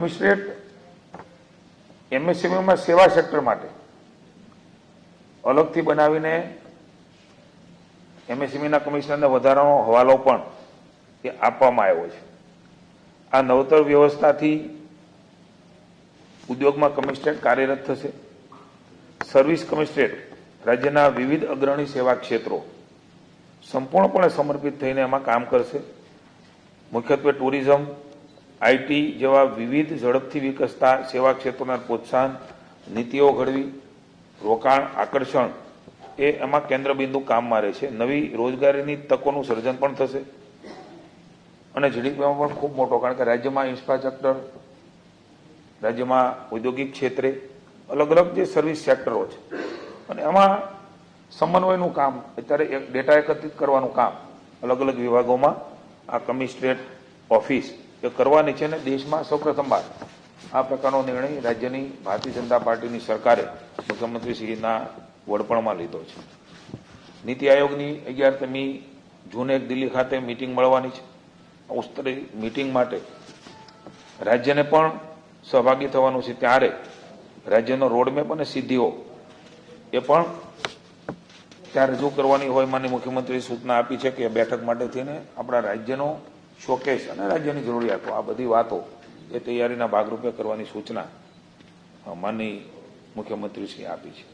Commissionerate એમએસએમઈમાં સેવા sector માટે અલગથી બનાવીને એમએસએમઈના કમિશનરને વધારાનો હવાલો પણ એ આપવામાં આવ્યો છે। આ નવતર વ્યવસ્થાથી ઉદ્યોગમાં કમિશનરેટ કાર્યરત થશે। સર્વિસ કમિશનરેટ રાજ્યના વિવિધ અગ્રણી સેવા ક્ષેત્રો સંપૂર્ણપણે સમર્પિત થઈને એમાં કામ કરશે। મુખ્યત્વે ટુરિઝમ, આઈટી જેવા વિવિધ ઝડપથી વિકસતા સેવા ક્ષેત્રોના પ્રોત્સાહન નીતિઓ ઘડવી, રોકાણ આકર્ષણ એ એમાં કેન્દ્રબિંદુ કામમાં રહેશે। નવી રોજગારીની તકોનું સર્જન પણ થશે અને જીડીપીમાં પણ ખૂબ મોટો, કારણ કે રાજ્યમાં ઇન્ફ્રાસ્ટ્રક્ચર, રાજ્યમાં ઔદ્યોગિક ક્ષેત્રે અલગ અલગ જે સર્વિસ સેક્ટરો છે અને એમાં સમન્વયનું કામ, અત્યારે ડેટા એકત્રિત કરવાનું કામ અલગ અલગ વિભાગોમાં આ કમિશનરેટ ઓફિસ એ કરવાની છે અને દેશમાં સૌપ્રથમવાર આ પ્રકારનો નિર્ણય રાજ્યની ભારતીય જનતા પાર્ટીની સરકારે મુખ્યમંત્રીશ્રીના વડપણમાં લીધો છે। નીતિ આયોગની 11મી જૂને દિલ્હી ખાતે મિટિંગ મળવાની છે। ઉસ્તરી મિટિંગ માટે રાજ્યને પણ સહભાગી થવાનું છે, ત્યારે રાજ્યનો રોડમેપ અને સિદ્ધિઓ એ પણ ત્યાં રજૂ કરવાની હોય માનનીય મુખ્યમંત્રીએ સૂચના આપી છે કે બેઠક માટે થઈને આપણા રાજ્યનો શોકેસ અને રાજ્યની જરૂરિયાતો આ બધી વાતો એ તૈયારીના ભાગરૂપે કરવાની સૂચના માનનીય મુખ્યમંત્રીશ્રીએ આપી છે।